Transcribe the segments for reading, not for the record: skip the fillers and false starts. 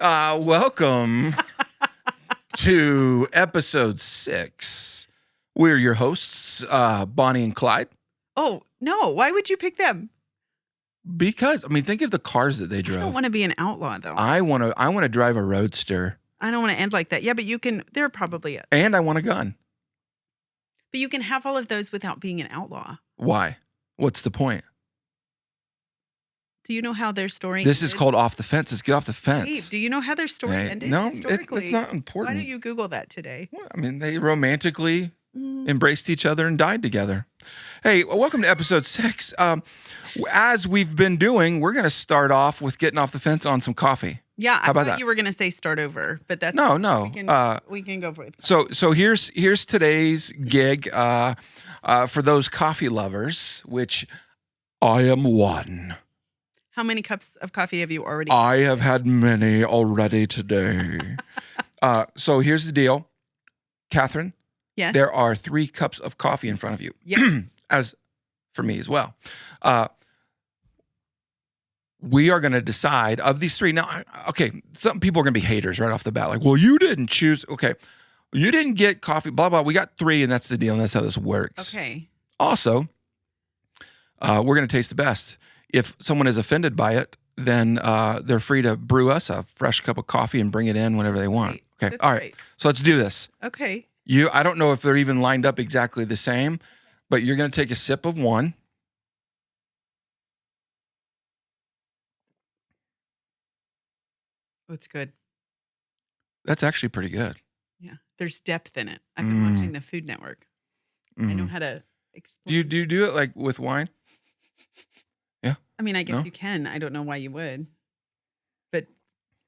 Welcome to episode 6. We're your hosts, Bonnie and Clyde. Oh, no. Why would you pick them? Because, think of the cars that they I drove. don't want to be an outlaw, though. I want to drive a roadster. I don't want to end like that. Yeah, but you can, they're probably it. And I want a gun. But you can have all of those without being an outlaw. Why? What's the point? Do you know how their story This ended? is called Off the Fence. Let's get off the fence. Dave, do you know how their story ended? No, historically? it's not important. Why don't you Google that today? Well, they romantically embraced each other and died together. Hey, welcome to episode 6. As we've been doing, we're going to start off with getting off the fence on some coffee. Yeah, How about thought that? you were going to say start over, but that's No. We can go for it. So here's today's gig for those coffee lovers, which I am one. How many cups of coffee have you already? I have had many already today. So here's the deal, Catherine. Yes. There are 3 cups of coffee in front of you. Yes. As for me as well. We are going to decide of these 3. Now, okay, some people are going to be haters right off the bat. Like, well, you didn't choose. Okay, you didn't get coffee, blah, blah. We got 3, and that's the deal, and that's how this works. Okay. Also, we're going to taste the best. If someone is offended by it, then they're free to brew us a fresh cup of coffee and bring it in whenever they want. Right. Okay, That's all right. great. So let's do this. Okay. I don't know if they're even lined up exactly the same, but you're going to take a sip of one. Oh, it's good. That's actually pretty good. Yeah. There's depth in it. I've been watching the Food Network. I know how to explain. Do you do it like with wine? Yeah. I guess No? you can. I don't know why you would. But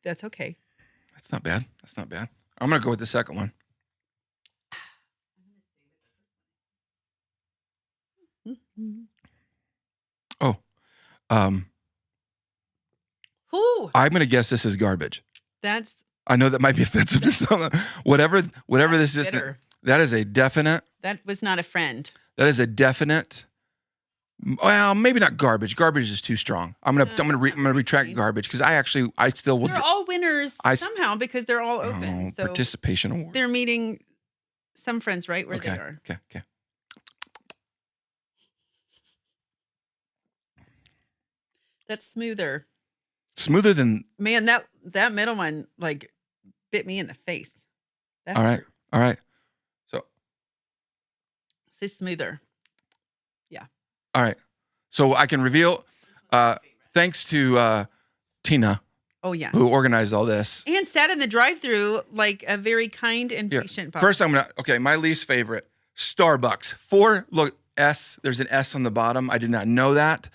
that's okay. That's not bad. I'm going to go with the second one. Oh, Ooh, I'm going to guess this is garbage. that's I know that might be offensive to some. Whatever this is, bitter. that is a definite. That was not a friend. That is a definite. Well, maybe not garbage. Garbage is too strong. I'm gonna retract garbage because I still will. They're all winners somehow because they're all open. So participation award. they're meeting some friends right where they are. Okay. That's smoother. Smoother than. Man, that middle one like bit me in the face. That's All right. So. It's smoother. All right. So I can reveal, thanks to Tina, Oh yeah. who organized all this. And sat in the drive-through like a very kind and Here, patient. first, my least favorite, Starbucks. There's an S on the bottom. I did not know that.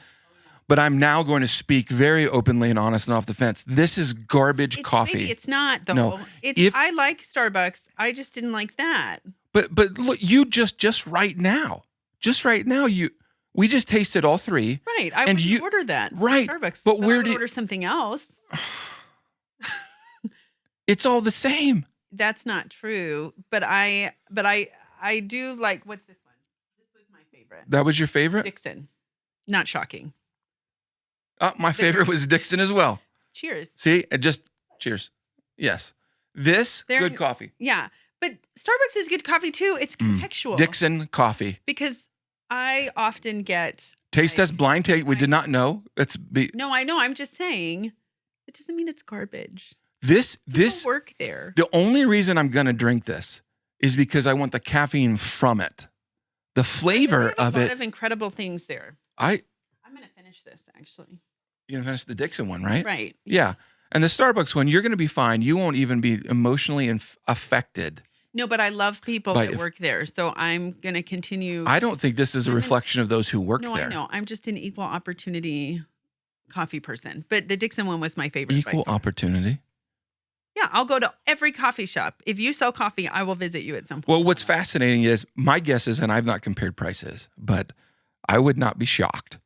But I'm now going to speak very openly and honest and off the fence. This is garbage coffee. Maybe it's not though. No. I like Starbucks. I just didn't like that. But look, you just right now, we just tasted all 3. Right. I would order that. Right. Starbucks. But where I would order something else. It's all the same. That's not true. But I do like, what's this one? This was my favorite. That was your favorite? Dixon. Not shocking. My favorite was Dixon as well. Cheers. See, cheers. Yes. Good coffee. Yeah. But Starbucks is good coffee too. It's contextual. Dixon coffee. Because I often get Taste test blind take. We did not know. No, I know. I'm just saying it doesn't mean it's garbage. This People work there. The only reason I'm going to drink this is because I want the caffeine from it. The flavor of it. A lot of incredible things there. I'm going to finish this actually. You're going to finish the Dixon one, right? Right. Yeah. And the Starbucks one, you're going to be fine. You won't even be emotionally affected. No, but I love people that work there. So I'm going to continue. I don't think this is a reflection of those who work there. No, I know. I'm just an equal opportunity coffee person. But the Dixon one was my favorite. Equal opportunity? Yeah, I'll go to every coffee shop. If you sell coffee, I will visit you at some point. Well, what's fascinating is my guess is, and I've not compared prices, but I would not be shocked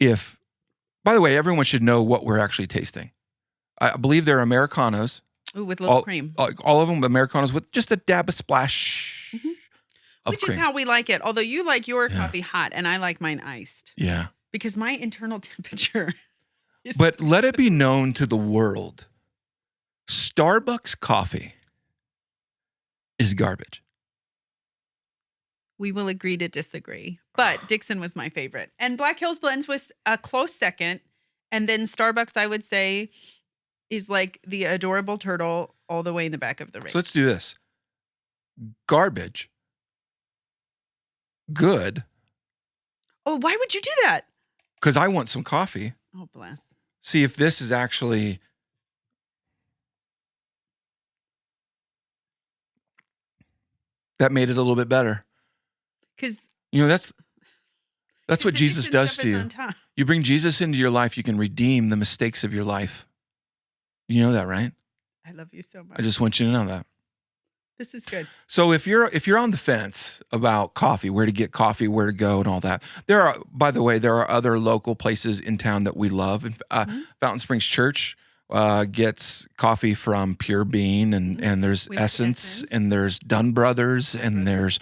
if, by the way, everyone should know what we're actually tasting. I believe they're Americanos. Ooh, with a little cream. All of them Americanos with just a dab of splash of Which cream. is how we like it. Although you like your coffee hot and I like mine iced. Yeah. Because my internal temperature is... But let it be known to the world Starbucks coffee is garbage. We will agree to disagree. But Dixon was my favorite. And Black Hills Blends was a close second. And then Starbucks, I would say, is like the adorable turtle all the way in the back of the race. So let's do this. Garbage. Good. Oh, why would you do that? Because I want some coffee. Oh, bless. See if this is actually... That made it a little bit better. Because that's what Jesus does to you. You bring Jesus into your life, you can redeem the mistakes of your life. You know that, right? I love you so much. I just want you to know that. This is good. So if you're on the fence about coffee, where to get coffee, where to go, and all that, by the way, there are other local places in town that we love. Fountain Springs Church gets coffee from Pure Bean, and there's Essence, and there's Dunn Brothers, and there's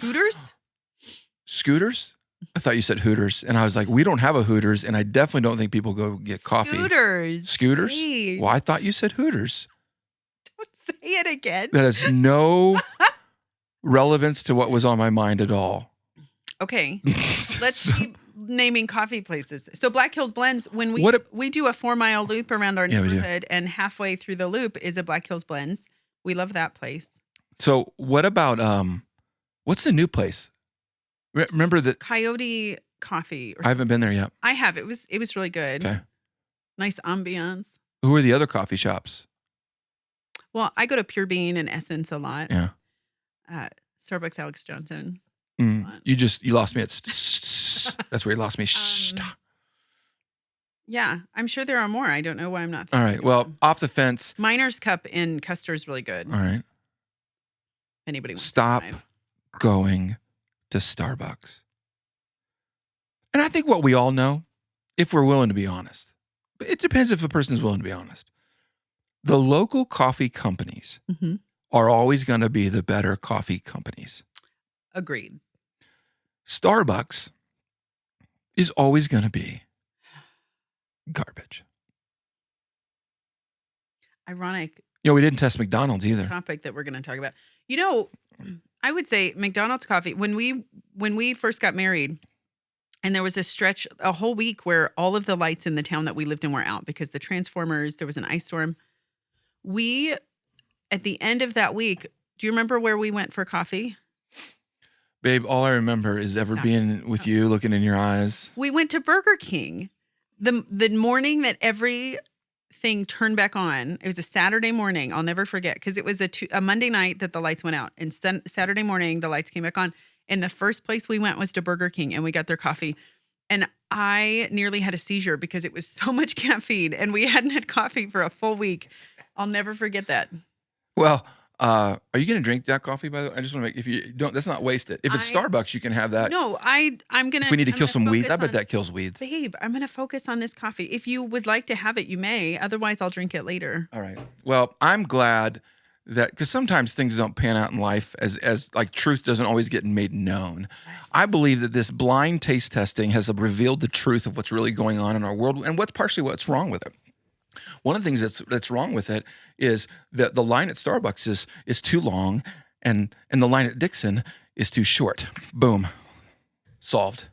Scooters. I thought you said Hooters, and I was like, we don't have a Hooters, and I definitely don't think people go get coffee. Scooters. Hey. Well, I thought you said Hooters. Don't say it again. That has no relevance to what was on my mind at all. Okay, let's keep naming coffee places. So Black Hills Blends, when we do a 4-mile loop around our neighborhood, and halfway through the loop is a Black Hills Blends. We love that place. So what about what's the new place? Remember that Coyote Coffee. I haven't been there yet. I have. It was really good. Okay. Nice ambiance. Who are the other coffee shops? Well, I go to Pure Bean and Essence a lot. Yeah. Starbucks Alex Johnson. You lost me at that's where you lost me. Yeah, I'm sure there are more. I don't know why I'm not All right. Well, off the fence. Miner's Cup in Custer is really good. All right. Anybody wants Stop to try. going to Starbucks. And I think what we all know, if we're willing to be honest, but it depends if a person is willing to be honest. The local coffee companies are always going to be the better coffee companies. Agreed. Starbucks is always going to be garbage. Ironic. We didn't test McDonald's either. Topic that we're going to talk about. I would say McDonald's coffee, when we first got married, and there was a whole week where all of the lights in the town that we lived in were out because the transformers, there was an ice storm. At the end of that week, do you remember where we went for coffee? Babe, all I remember is being with you, looking in your eyes. We went to Burger King the morning that everything turned back on. It was a Saturday morning. I'll never forget, because it was a Monday night that the lights went out, and Saturday morning the lights came back on. And the first place we went was to Burger King, and we got their coffee. And I nearly had a seizure because it was so much caffeine, and we hadn't had coffee for a full week. I'll never forget that. Well, are you going to drink that coffee, by the way? I just want to if you don't, let's not waste it. If it's Starbucks, you can have that. No, I'm going to. If we need to kill some weeds, I bet that kills weeds. Babe, I'm going to focus on this coffee. If you would like to have it, you may. Otherwise, I'll drink it later. All right. Well, I'm glad that, because sometimes things don't pan out in life as like truth doesn't always get made known. Yes. I believe that this blind taste testing has revealed the truth of what's really going on in our world, and what's wrong with it. One of the things that's wrong with it is that the line at Starbucks is too long, and the line at Dixon is too short. Boom. Solved.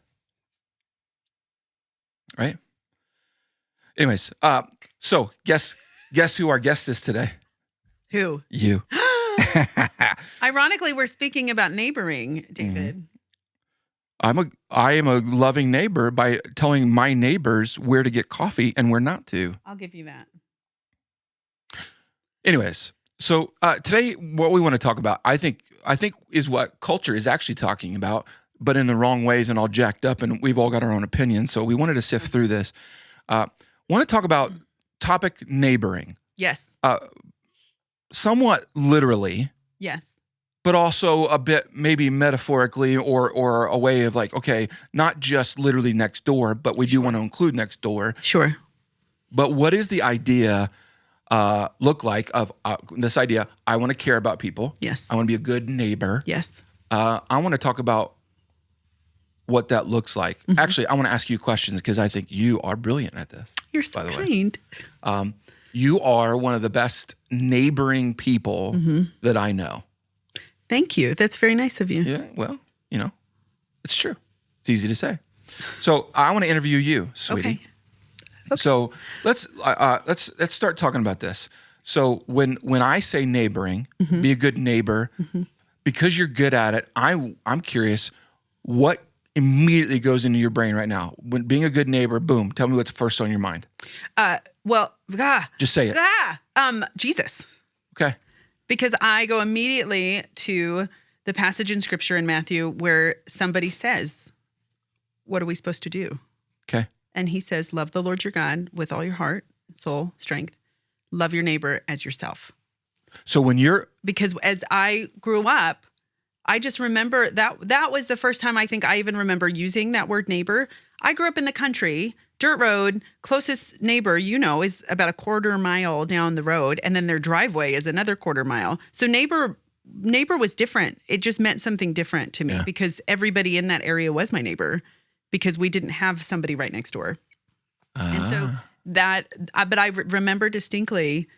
Right? Anyways, so guess who our guest is today? Who? You. Ironically, we're speaking about neighboring, David. I am a loving neighbor by telling my neighbors where to get coffee and where not to. I'll give you that. Anyways, so today what we want to talk about, I think is what culture is actually talking about, but in the wrong ways and all jacked up, and we've all got our own opinions. So we wanted to sift through this. Want to talk about topic neighboring. Yes. Somewhat literally. Yes. But also a bit maybe metaphorically or a way of like, okay, not just literally next door, but we do want to include next door. Sure. But what is the idea look like of this idea? I want to care about people. Yes. I want to be a good neighbor. Yes. I want to talk about what that looks like. Actually, I want to ask you questions because I think you are brilliant at this. You're so kind. You are one of the best neighboring people that I know. Thank you. That's very nice of you. Yeah, well, it's true. It's easy to say. So I want to interview you, sweetie. Okay. So let's start talking about this. So when I say neighboring, be a good neighbor, because you're good at it. I'm curious, what immediately goes into your brain right now when being a good neighbor? Boom! Tell me what's first on your mind. Just say it. Jesus. Okay. Because I go immediately to the passage in Scripture in Matthew where somebody says, "What are we supposed to do?" Okay. And he says, "Love the Lord your God with all your heart, soul, strength. Love your neighbor as yourself." So because as I grew up, I just remember that was the first time I think I even remember using that word neighbor. I grew up in the country, dirt road, closest neighbor, is about a quarter mile down the road. And then their driveway is another quarter mile. So neighbor was different. It just meant something different to me because everybody in that area was my neighbor because we didn't have somebody right next door. And so but I remember distinctly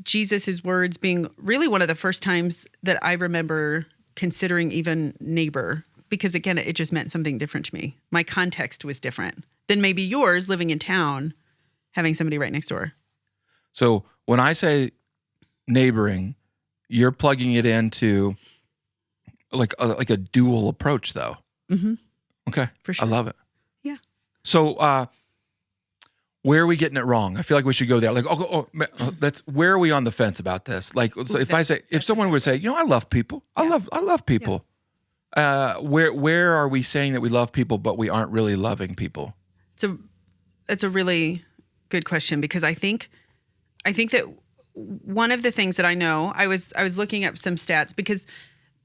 Jesus's words being really one of the first times that I remember considering even neighbor, because again, it just meant something different to me. My context was different than maybe yours living in town, having somebody right next door. So when I say neighboring, you're plugging it into like a dual approach though. Mm-hmm. Okay. For sure. I love it. Yeah. So, where are we getting it wrong? I feel like we should go there. Like, where are we on the fence about this? Like, so if someone would say, I love people, I love people. Yeah. Where are we saying that we love people, but we aren't really loving people? It's a really good question because I think that one of the things that I know, I was looking up some stats because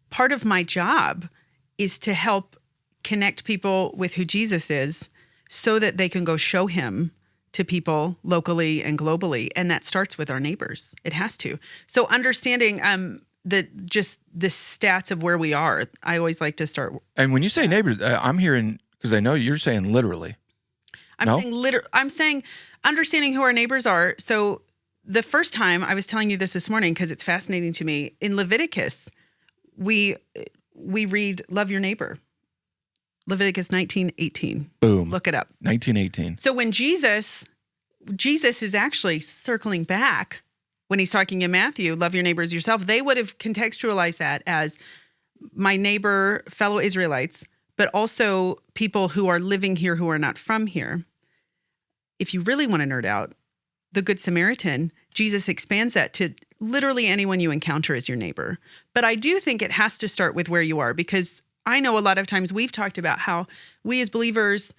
part of my job is to help connect people with who Jesus is so that they can go show him to people locally and globally. And that starts with our neighbors. It has to. So understanding the stats of where we are, I always like to start. And when you say neighbors, I'm hearing, because I know you're saying literally. I'm saying understanding who our neighbors are. So the first time I was telling you this morning, because it's fascinating to me, in Leviticus, we read, love your neighbor. Leviticus 19:18. Boom. Look it up. 19:18. So when Jesus is actually circling back when he's talking in Matthew, love your neighbor as yourself, they would have contextualized that as my neighbor, fellow Israelites, but also people who are living here who are not from here. If you really want to nerd out, the Good Samaritan, Jesus expands that to literally anyone you encounter as your neighbor. But I do think it has to start with where you are, because I know a lot of times we've talked about how we as believers,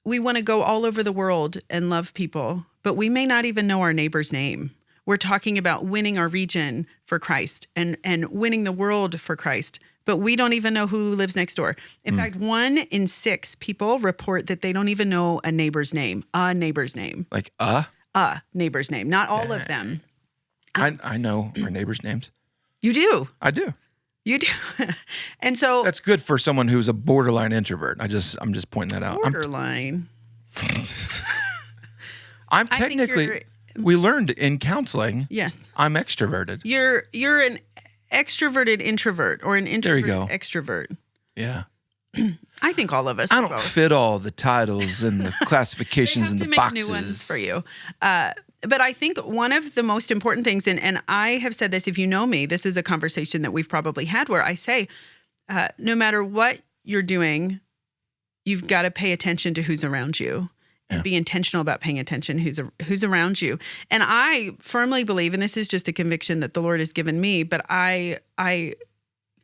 we want to go all over the world and love people, but we may not even know our neighbor's name. We're talking about winning our region for Christ and winning the world for Christ, but we don't even know who lives next door. In fact, 1 in 6 people report that they don't even know a neighbor's name. Like A neighbor's name, not all of them. I know our neighbors' names. You do? I do. You do. And so that's good for someone who's a borderline introvert. I'm just pointing that out. Borderline. I'm technically, we learned in counseling. Yes. I'm extroverted. You're an extroverted introvert or an introvert extrovert. Yeah. I think all of us. I don't fit all the titles and the classifications and the boxes. They have to make new ones for you. But I think one of the most important things, and I have said this, if you know me, this is a conversation that we've probably had where I say, no matter what you're doing, you've got to pay attention to who's around you and be intentional about paying attention who's around you. And I firmly believe, and this is just a conviction that the Lord has given me, but I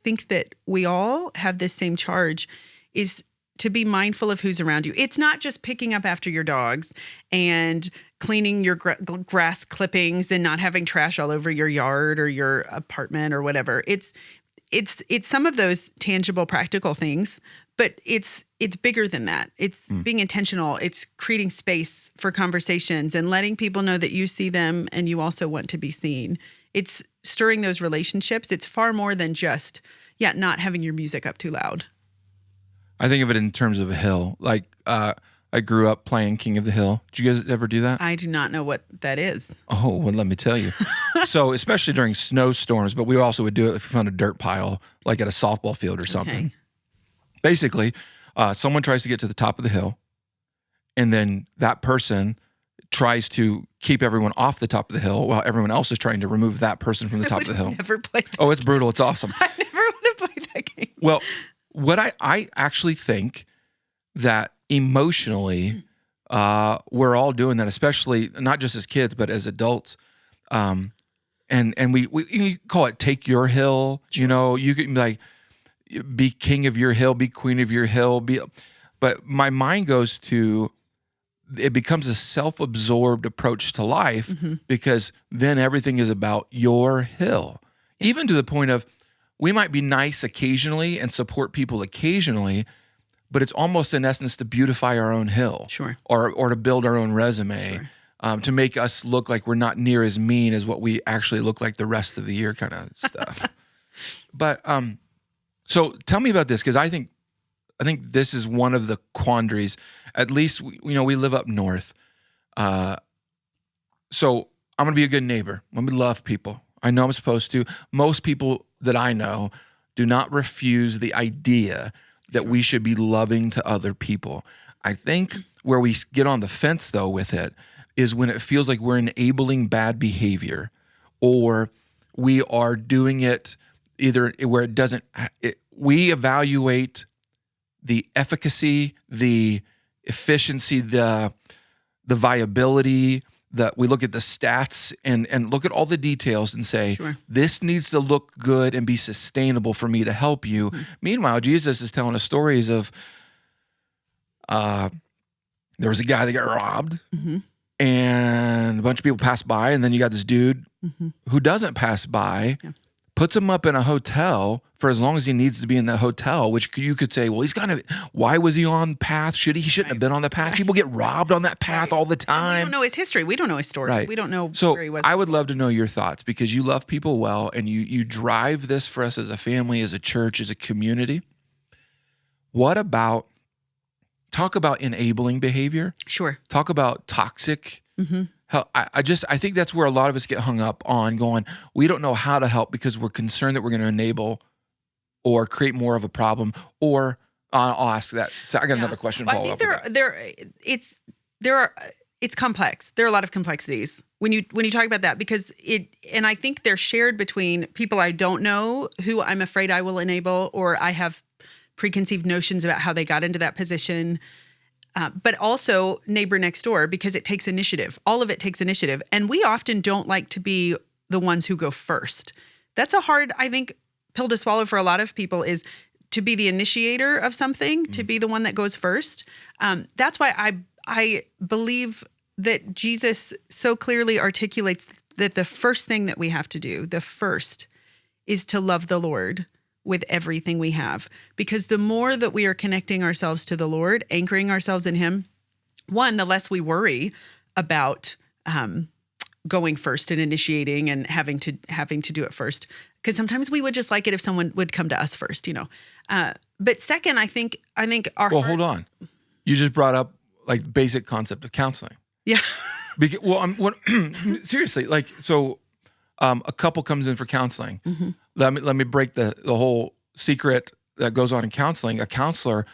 think that we all have this same charge, is to be mindful of who's around you. It's not just picking up after your dogs and cleaning your grass clippings and not having trash all over your yard or your apartment or whatever. It's some of those tangible, practical things, but it's bigger than that. It's being intentional. It's creating space for conversations and letting people know that you see them and you also want to be seen. It's stirring those relationships. It's far more than just, not having your music up too loud. I think of it in terms of a hill. Like, I grew up playing King of the Hill. Did you guys ever do that? I do not know what that is. Oh, well, let me tell you. So, especially during snowstorms, but we also would do it if we found a dirt pile, like at a softball field or something. Okay. Basically, someone tries to get to the top of the hill, and then that person tries to keep everyone off the top of the hill while everyone else is trying to remove that person from the top of the hill. Never played that. Oh, it's brutal. It's awesome. I never would have played that game. Well, what I actually think that emotionally, we're all doing that, especially not just as kids, but as adults. And we you call it take your hill. You know, you can be like, be king of your hill, be queen of your hill. But my mind goes to, it becomes a self-absorbed approach to life because then everything is about your hill. Even to the point of, we might be nice occasionally and support people occasionally, but it's almost in essence to beautify our own hill. Sure. Or to build our own resume, to make us look like we're not near as mean as what we actually look like the rest of the year kind of stuff. But so tell me about this, because I think this is one of the quandaries. At least we live up north. So I'm going to be a good neighbor. I'm going to love people. I know I'm supposed to. Most people that I know do not refuse the idea that we should be loving to other people. I think where we get on the fence, though, with it is when it feels like we're enabling bad behavior, or we are doing it either where it doesn't. We evaluate the efficacy, the efficiency, the viability. That we look at the stats and look at all the details and say, this needs to look good and be sustainable for me to help you. Meanwhile, Jesus is telling us stories of, there was a guy that got robbed and a bunch of people passed by, and then you got this dude who doesn't pass by, puts him up in a hotel for as long as he needs to be in the hotel, which you could say, well, why was he on path? He shouldn't have been on the path. People get robbed on that path all the time. We don't know his history. We don't know his story. Right. We don't know so where he was. I would love to know your thoughts, because you love people well, and you drive this for us as a family, as a church, as a community. Talk about enabling behavior. Sure. Talk about toxic. I think that's where a lot of us get hung up on, going, we don't know how to help because we're concerned that we're going to enable or create more of a problem. Or I'll ask that. So I got another question. Well, I think it's complex. There are a lot of complexities when you talk about that, because and I think they're shared between people I don't know who I'm afraid I will enable, or I have preconceived notions about how they got into that position. But also neighbor next door, because it takes initiative. All of it takes initiative. And we often don't like to be the ones who go first. That's a hard, I think, pill to swallow for a lot of people, is to be the initiator of something, to be the one that goes first. That's why I believe that Jesus so clearly articulates that the first thing that we have to do, the first, is to love the Lord with everything we have. Because the more that we are connecting ourselves to the Lord, anchoring ourselves in Him, one, the less we worry about going first and initiating and having to do it first. Because sometimes we would just like it if someone would come to us first, But second, I think hold on. You just brought up like basic concept of counseling. Yeah. Seriously, like, so a couple comes in for counseling. Let me break the whole secret that goes on in counseling. A counselor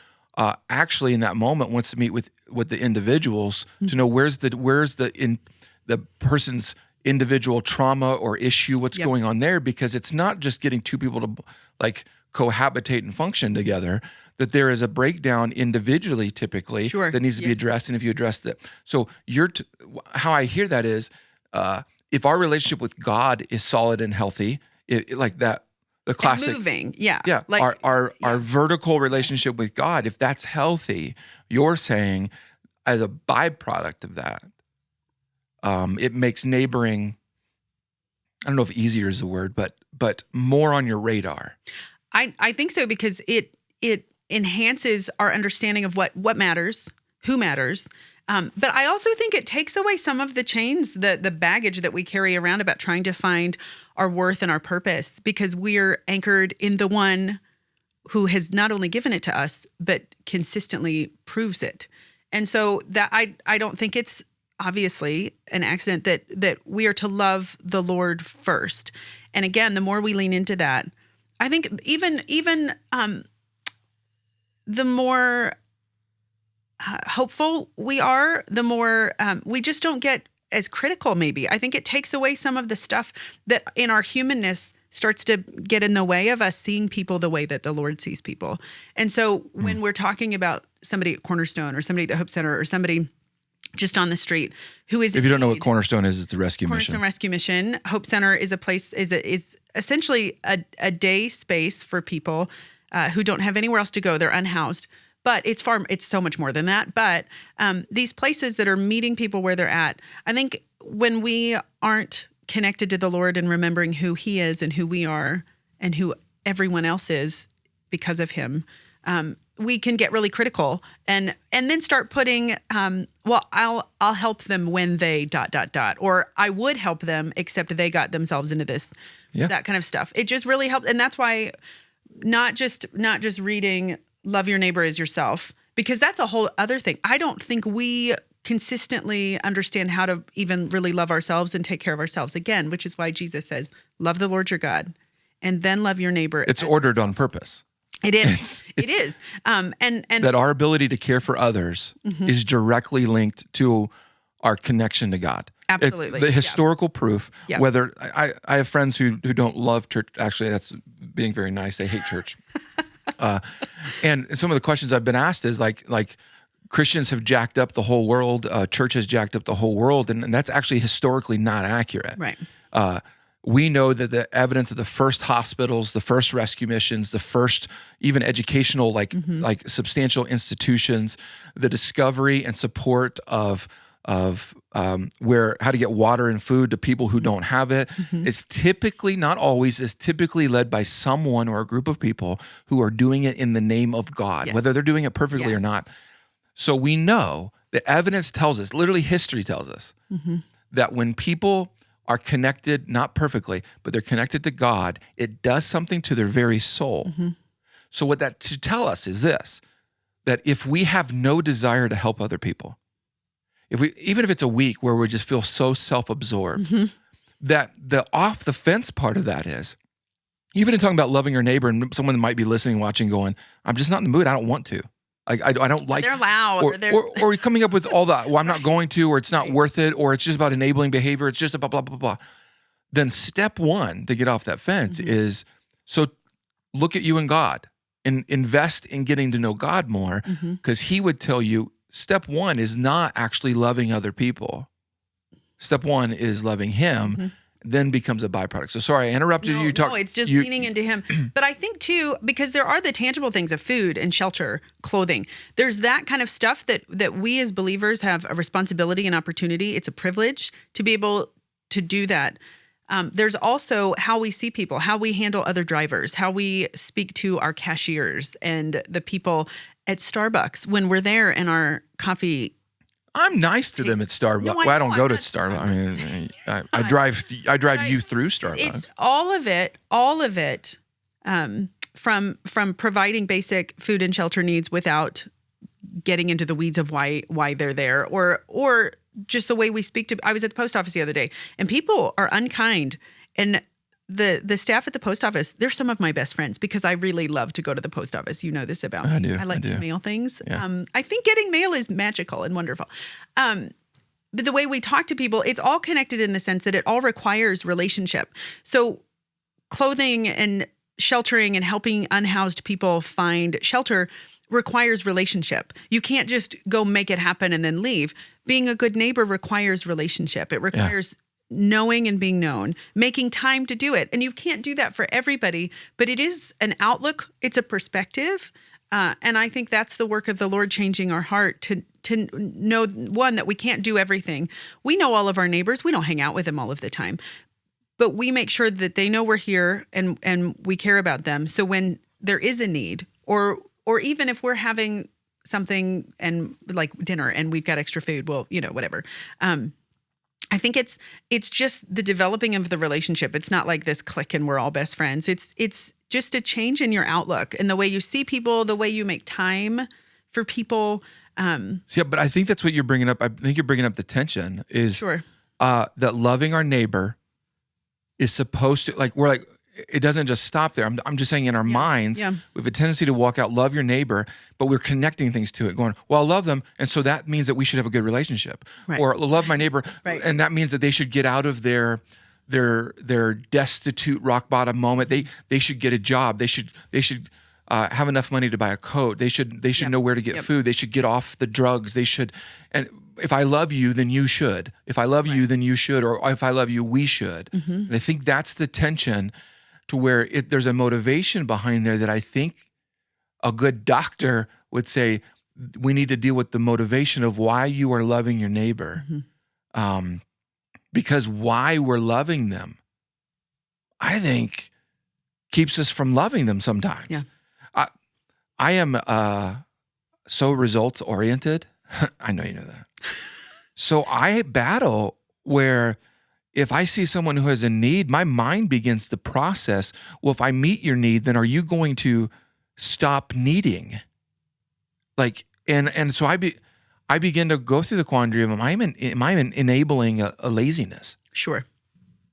actually in that moment wants to meet with the individuals to know where's the person's individual trauma or issue, what's going on there, because it's not just getting two people to like cohabitate and function together, that there is a breakdown individually typically that needs to be addressed. And if you address that, so how I hear that is, if our relationship with God is solid and healthy, like that, the classic and moving, like our vertical relationship with God, if that's healthy, you're saying as a byproduct of that, it makes neighboring, I don't know if easier is the word, but more on your radar. I think so, because it enhances our understanding of what matters, who matters. But I also think it takes away some of the chains, the baggage that we carry around about trying to find our worth and our purpose, because we're anchored in the one who has not only given it to us, but consistently proves it. And so that I don't think it's obviously an accident that we are to love the Lord first. And again, the more we lean into that, I think even the more hopeful we are, the more we just don't get as critical. Maybe I think it takes away some of the stuff that in our humanness starts to get in the way of us seeing people the way that the Lord sees people. And so when we're talking about somebody at Cornerstone or somebody at the Hope Center or somebody just on the street who is, if you don't know what Cornerstone is, it's a rescue Cornerstone mission. Rescue Mission. Hope Center is a place, is essentially a day space for people who don't have anywhere else to go. They're unhoused. But it's so much more than that. But these places that are meeting people where they're at, I think when we aren't connected to the Lord and remembering who He is and who we are and who everyone else is because of Him, we can get really critical and then start putting, well, I'll help them when they ... or I would help them except they got themselves into this, that kind of stuff. It just really helps, and that's why not just reading "Love Your Neighbor as Yourself," because that's a whole other thing. I don't think we consistently understand how to even really love ourselves and take care of ourselves again, which is why Jesus says, love the Lord your God and then love your neighbor. It's ordered on purpose. It is. It is. And that our ability to care for others is directly linked to our connection to God. Absolutely. The historical proof, Yeah. whether I have friends who don't love church. Actually, that's being very nice. They hate church. And some of the questions I've been asked is like Christians have jacked up the whole world. Church has jacked up the whole world. And that's actually historically not accurate. Right. We know that the evidence of the first hospitals, the first rescue missions, the first even educational, like substantial institutions, the discovery and support of where how to get water and food to people who don't have it is typically, not always, is typically led by someone or a group of people who are doing it in the name of God, whether they're doing it perfectly or not. So we know the evidence tells us, literally history tells us, that when people are connected, not perfectly, but they're connected to God, it does something to their very soul. So what that should tell us is this, that if we have no desire to help other people, even if it's a week where we just feel so self-absorbed, that the off the fence part of that is, even in talking about loving your neighbor, and someone might be listening, watching, going, I'm just not in the mood. I don't want to. I don't like. They're loud, or coming up with all that. Well, I'm not going to, or it's not worth it, or it's just about enabling behavior. It's just about blah blah blah. Then step one to get off that fence is, so look at you and God and invest in getting to know God more, because He would tell you step one is not actually loving other people. Step one is loving Him. Then becomes a byproduct. So sorry, I interrupted you. No, it's just leaning into Him. But I think too, because there are the tangible things of food and shelter, clothing. There's that kind of stuff that we as believers have a responsibility and opportunity. It's a privilege to be able to do that. There's also how we see people, how we handle other drivers, how we speak to our cashiers and the people at Starbucks when we're there in our coffee. I'm nice to them at Starbucks. No, I don't go to Starbucks. I mean, I drive you through Starbucks. It's all of it, from providing basic food and shelter needs without getting into the weeds of why they're there, or just the way we speak to. I was at the post office the other day, and people are unkind, and the staff at the post office, they're some of my best friends because I really love to go to the post office. You know this about me. I do. I like to mail things. Yeah. I think getting mail is magical and wonderful. But the way we talk to people, it's all connected in the sense that it all requires relationship. So clothing and sheltering and helping unhoused people find shelter requires relationship. You can't just go make it happen and then leave. Being a good neighbor requires relationship. It requires knowing and being known, making time to do it. And you can't do that for everybody, but it is an outlook. It's a perspective. And I think that's the work of the Lord, changing our heart to know, one, that we can't do everything. We know all of our neighbors. We don't hang out with them all of the time, but we make sure that they know we're here and we care about them. So when there is a need, or even if we're having something and like dinner and we've got extra food, well, whatever. I think it's just the developing of the relationship. It's not like this click and we're all best friends. It's just a change in your outlook and the way you see people, the way you make time for people. See, but I think that's what you're bringing up. I think you're bringing up the tension is Sure. That loving our neighbor is supposed to, we're like, it doesn't just stop there. I'm just saying in our minds, Yeah. we have a tendency to walk out, love your neighbor, but we're connecting things to it, going, well, I love them, and so that means that we should have a good relationship. Right. Or love my neighbor, Right. and that means that they should get out of their destitute rock bottom moment. They should get a job. They should have enough money to buy a coat. They should know where to get food. They should get off the drugs. They should, and if I love you, then you should. If I love you, then you should. Or if I love you, we should. And I think that's the tension to where there's a motivation behind there that I think a good doctor would say, we need to deal with the motivation of why you are loving your neighbor. Because why we're loving them, I think, keeps us from loving them sometimes. Yeah. I am so results oriented. I know you know that. So I battle where if I see someone who has a need, my mind begins to process, well, if I meet your need, then are you going to stop needing? And so I begin to go through the quandary of am I enabling a laziness? Sure.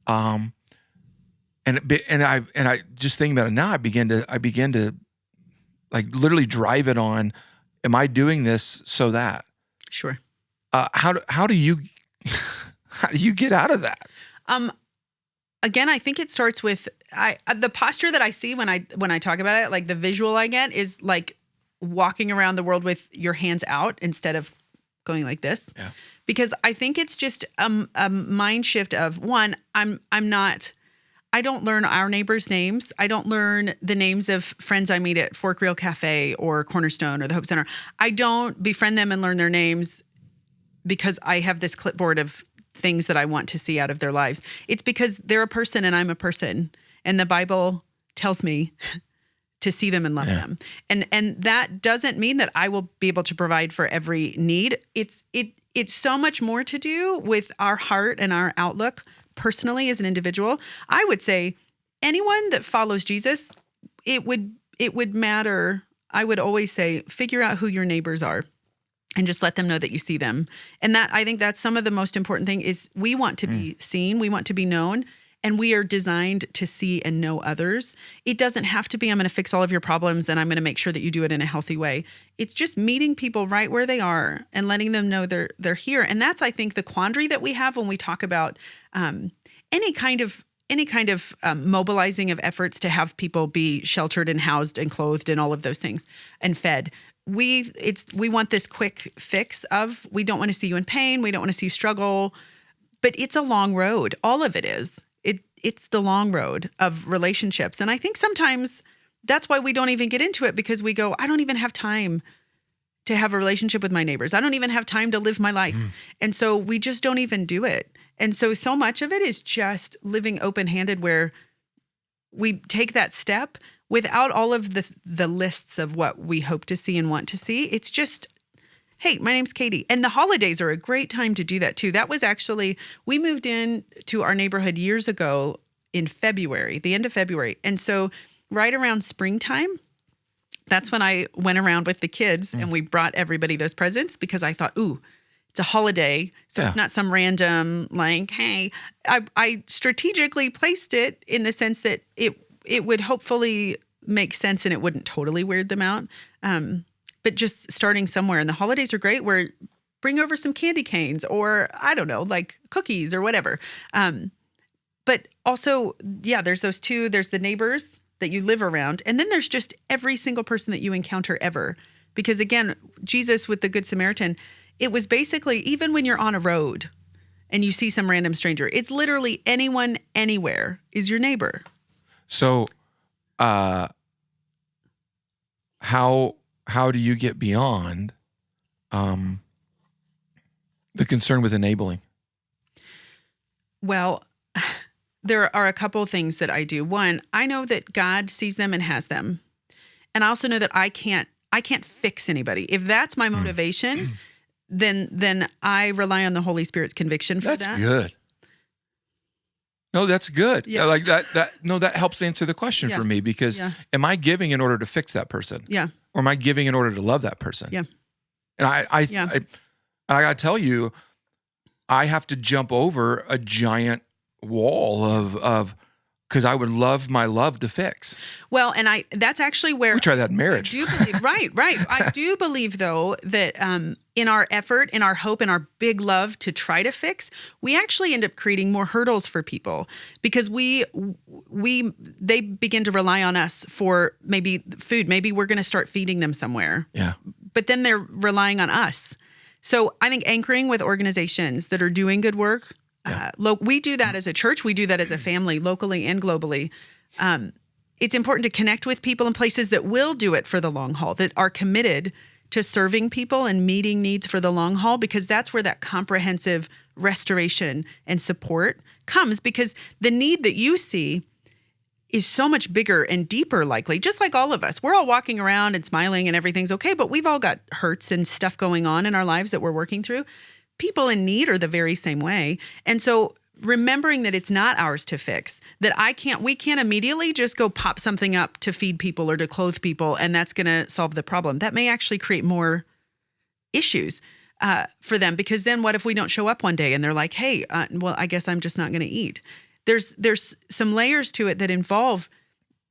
And I just thinking about it now, I begin to literally drive it on, am I doing this so that? Sure. How do you get out of that? Again, I think it starts with the posture that I see when I talk about it, like the visual I get is like walking around the world with your hands out instead of going like this. Yeah. Because I think it's just a mind shift of one, I don't learn our neighbors' names. I don't learn the names of friends I meet at Fork Reel Cafe or Cornerstone or the Hope Center. I don't befriend them and learn their names because I have this clipboard of things that I want to see out of their lives. It's because they're a person and I'm a person. And the Bible tells me to see them and love them. And that doesn't mean that I will be able to provide for every need. It's so much more to do with our heart and our outlook personally as an individual. I would say anyone that follows Jesus, it would matter. I would always say, figure out who your neighbors are and just let them know that you see them. And that, I think that's some of the most important thing is we want to be seen, we want to be known, and we are designed to see and know others. It doesn't have to be, I'm going to fix all of your problems and I'm going to make sure that you do it in a healthy way. It's just meeting people right where they are and letting them know they're here. And that's, I think, the quandary that we have when we talk about any kind of mobilizing of efforts to have people be sheltered and housed and clothed and all of those things and fed. We want this quick fix of, we don't want to see you in pain. We don't want to see you struggle, but it's a long road. All of it is. It's the long road of relationships. And I think sometimes that's why we don't even get into it, because we go, I don't even have time to have a relationship with my neighbors. I don't even have time to live my life. And so we just don't even do it. And so much of it is just living open-handed, where we take that step without all of the lists of what we hope to see and want to see. It's just, hey, my name's Katy. And the holidays are a great time to do that too. That was actually, we moved in to our neighborhood years ago in February, the end of February. And so right around springtime, that's when I went around with the kids and we brought everybody those presents, because I thought, ooh, it's a holiday. So it's not some random, like, hey, I strategically placed it in the sense that it would hopefully make sense and it wouldn't totally weird them out. But just starting somewhere. And the holidays are great, where bring over some candy canes or, I don't know, like cookies or whatever. But also, there's those two. There's the neighbors that you live around. And then there's just every single person that you encounter ever. Because again, Jesus with the Good Samaritan, it was basically, even when you're on a road and you see some random stranger, it's literally anyone, anywhere is your neighbor. So, how do you get beyond the concern with enabling? Well, there are a couple of things that I do. One, I know that God sees them and has them. And I also know that I can't fix anybody. If that's my motivation, then I rely on the Holy Spirit's conviction for that. That's good. No, that's good. Yeah. Like that helps answer the question for me, because am I giving in order to fix that person? Yeah. Or am I giving in order to love that person? Yeah. And Yeah. I got to tell you, I have to jump over a giant wall of because I would love my love to fix. Well, and that's actually where We try that in marriage. I do believe, right. I do believe though that in our effort, in our hope, in our big love to try to fix, we actually end up creating more hurdles for people because they begin to rely on us for maybe food. Maybe we're going to start feeding them somewhere. Yeah. But then they're relying on us. So I think anchoring with organizations that are doing good work. Yeah. We do that as a church. We do that as a family, locally and globally. It's important to connect with people in places that will do it for the long haul, that are committed to serving people and meeting needs for the long haul, because that's where that comprehensive restoration and support comes, because the need that you see is so much bigger and deeper, likely, just like all of us. We're all walking around and smiling and everything's okay, but we've all got hurts and stuff going on in our lives that we're working through. People in need are the very same way. And so remembering that it's not ours to fix, that we can't immediately just go pop something up to feed people or to clothe people, and that's going to solve the problem. That may actually create more issues for them, because then what if we don't show up one day and they're like, hey, well, I guess I'm just not going to eat. There's some layers to it that involve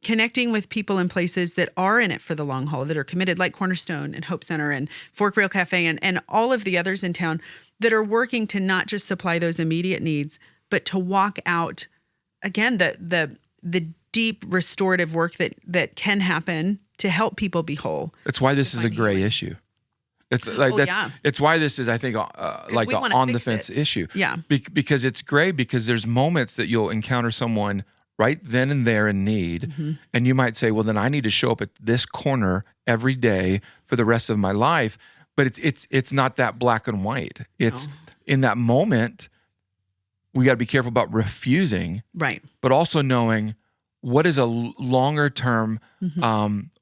connecting with people in places that are in it for the long haul, that are committed, like Cornerstone and Hope Center and Fork Rail Cafe and all of the others in town that are working to not just supply those immediate needs, but to walk out, again, the deep restorative work that can happen to help people be whole. That's why this is a gray issue. It's like it's why this is, I think, like an on the fence issue. Yeah. Because it's gray, because there's moments that you'll encounter someone right then and there in need. Mm-hmm. And you might say, well, then I need to show up at this corner every day for the rest of my life. But it's not that black and white. It's in that moment, we got to be careful about refusing. Right. But also knowing what is a longer term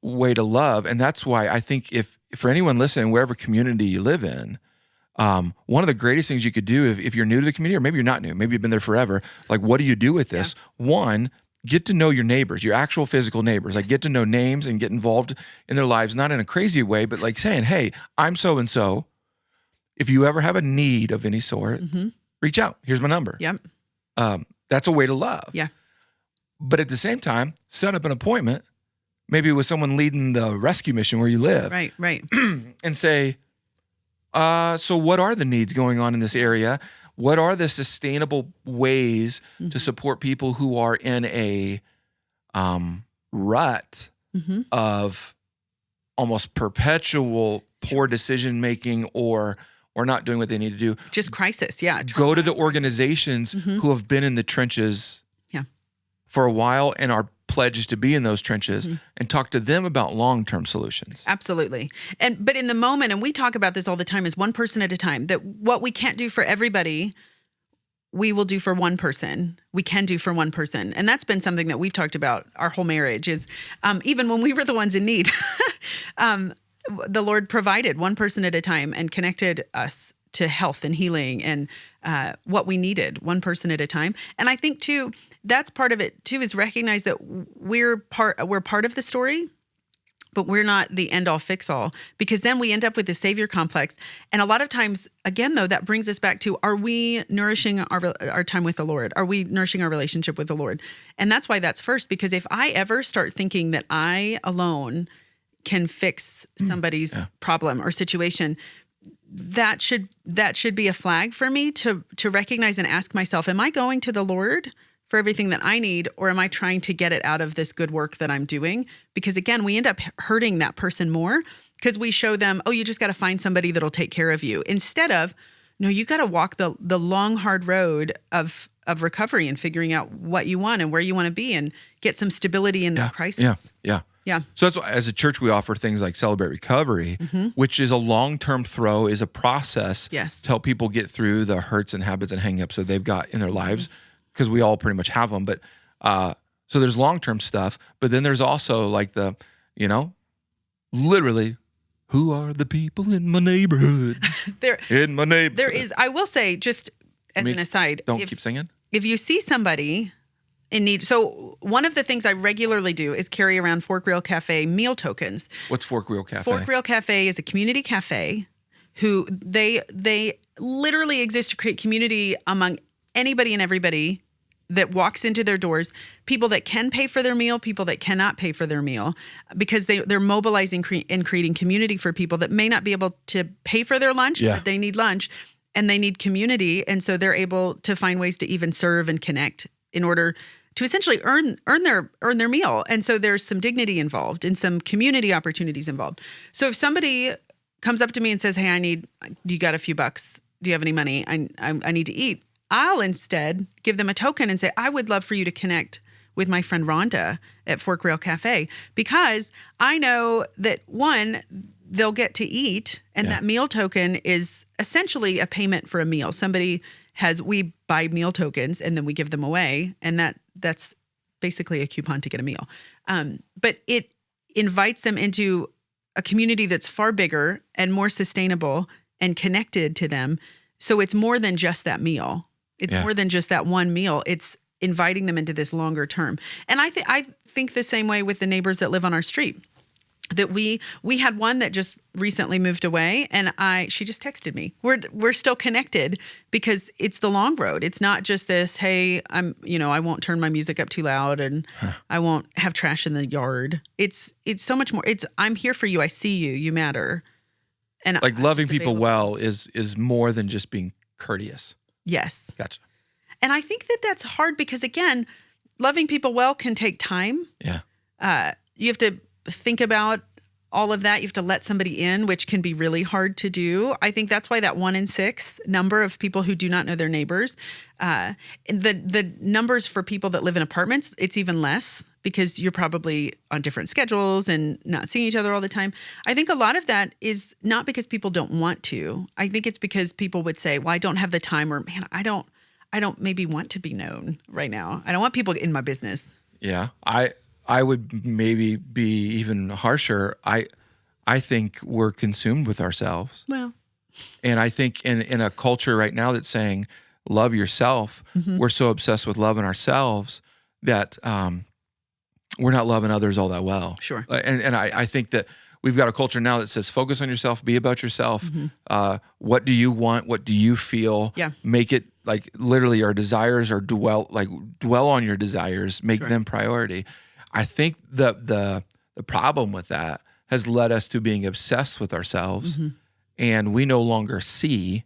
way to love. And that's why I think if for anyone listening, wherever community you live in, one of the greatest things you could do if you're new to the community, or maybe you're not new, maybe you've been there forever, like what do you do with this? Yeah. One, get to know your neighbors, your actual physical neighbors, like get to know names and get involved in their lives, not in a crazy way, but like saying, hey, I'm so-and-so. If you ever have a need of any sort, reach out. Here's my number. Yep. That's a way to love. Yeah. But at the same time, set up an appointment, maybe with someone leading the rescue mission where you live. Right. And say, so what are the needs going on in this area? What are the sustainable ways to support people who are in a rut of almost perpetual poor decision making or not doing what they need to do? Just crisis, yeah. Go to the organizations who have been in the trenches for a while and are pledged to be in those trenches and talk to them about long-term solutions. Absolutely. But in the moment, and we talk about this all the time, is one person at a time, that what we can't do for everybody, we will do for one person. We can do for one person. And that's been something that we've talked about our whole marriage is even when we were the ones in need, the Lord provided one person at a time and connected us to health and healing and what we needed, one person at a time. And I think too, that's part of it too, is recognize that we're part of the story, but we're not the end all fix all, because then we end up with the savior complex. And a lot of times, again, though, that brings us back to, are we nourishing our time with the Lord? Are we nourishing our relationship with the Lord? And that's why that's first, because if I ever start thinking that I alone can fix somebody's problem or situation, that should be a flag for me to recognize and ask myself, am I going to the Lord for everything that I need, or am I trying to get it out of this good work that I'm doing? Because again, we end up hurting that person more because we show them, oh, you just got to find somebody that'll take care of you, instead of, no, you got to walk the long, hard road of recovery and figuring out what you want and where you want to be and get some stability in that crisis. Yeah. So that's why, as a church, we offer things like Celebrate Recovery, which is a long-term throw, is a process to help people get through the hurts and habits and hang-ups that they've got in their lives, because we all pretty much have them. But so there's long-term stuff, but then there's also like the, literally, who are the people in my neighborhood? In my neighborhood. There is, I will say, just as an aside. Don't keep singing. If you see somebody in need. So one of the things I regularly do is carry around Fork Rail Cafe meal tokens. What's Fork Rail Cafe? Fork Rail Cafe is a community cafe who they literally exist to create community among anybody and everybody that walks into their doors, people that can pay for their meal, people that cannot pay for their meal, because they're mobilizing and creating community for people that may not be able to pay for their lunch, but they need lunch and they need community. And so they're able to find ways to even serve and connect in order to essentially earn their meal. And so there's some dignity involved and some community opportunities involved. So if somebody comes up to me and says, hey, you got a few bucks? Do you have any money? I need to eat. I'll instead give them a token and say, I would love for you to connect with my friend Rhonda at Fork Rail Cafe, because I know that, one, they'll get to eat, and that meal token is essentially a payment for a meal. We buy meal tokens and then we give them away, and that's basically a coupon to get a meal. But it invites them into a community that's far bigger and more sustainable and connected to them. So it's more than just that meal. It's more than just that one meal. It's inviting them into this longer term. And I think the same way with the neighbors that live on our street. That we had one that just recently moved away, and she just texted me. We're still connected because it's the long road. It's not just this, hey, I won't turn my music up too loud and I won't have trash in the yard. It's so much more. It's, I'm here for you. I see you. You matter. And like loving people well is more than just being courteous. Yes. Gotcha. And I think that's hard because, again, loving people well can take time. Yeah. You have to think about all of that. You have to let somebody in, which can be really hard to do. I think that's why that 1 in 6 number of people who do not know their neighbors, the numbers for people that live in apartments, it's even less because you're probably on different schedules and not seeing each other all the time. I think a lot of that is not because people don't want to. I think it's because people would say, well, I don't have the time, or, man, I don't maybe want to be known right now. I don't want people in my business. Yeah. I would maybe be even harsher. I think we're consumed with ourselves. Well, and I think in a culture right now that's saying love yourself, we're so obsessed with loving ourselves that we're not loving others all that well. Sure. And I think that we've got a culture now that says focus on yourself, be about yourself. What do you want? What do you feel? Yeah. Make it like literally our desires are dwell on your desires, make them priority. I think the problem with that has led us to being obsessed with ourselves, and we no longer see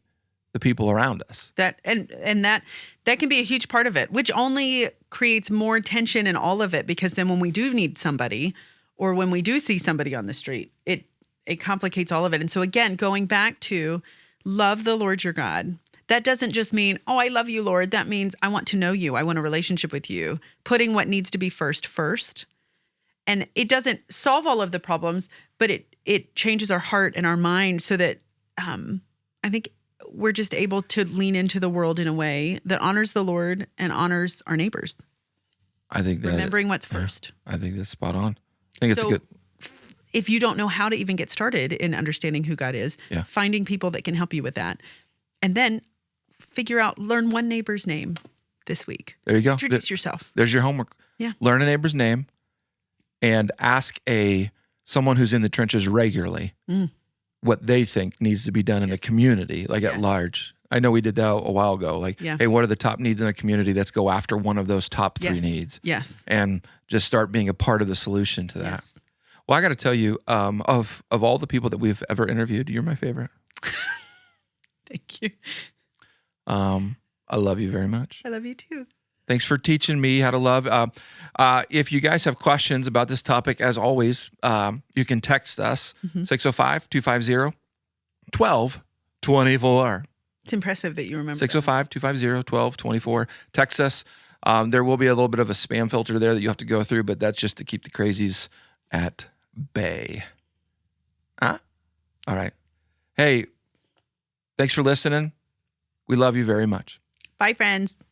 the people around us. That can be a huge part of it, which only creates more tension in all of it, because then when we do need somebody, or when we do see somebody on the street, it complicates all of it. And so again, going back to love the Lord your God. That doesn't just mean, oh, I love you, Lord. That means I want to know you. I want a relationship with you. Putting what needs to be first. And it doesn't solve all of the problems, but it changes our heart and our mind so that I think we're just able to lean into the world in a way that honors the Lord and honors our neighbors. I think that remembering what's first. I think that's spot on. I think it's good. If you don't know how to even get started in understanding who God is, finding people that can help you with that, and then learn one neighbor's name this week. There you go. Introduce yourself. There's your homework. Yeah. Learn a neighbor's name and ask someone who's in the trenches regularly what they think needs to be done in the community, like at large. I know we did that a while ago. Like, hey, what are the top needs in a community? Let's go after one of those top 3 needs. Yes. And just start being a part of the solution to that. Yes. Well, I got to tell you, of all the people that we've ever interviewed, you're my favorite. Thank you. I love you very much. I love you too. Thanks for teaching me how to love. If you guys have questions about this topic, as always, you can text us, 605-250-1224. It's impressive that you remember 605-250-1224. Text us. There will be a little bit of a spam filter there that you have to go through, but that's just to keep the crazies at bay. All right. Hey, thanks for listening. We love you very much. Bye, friends.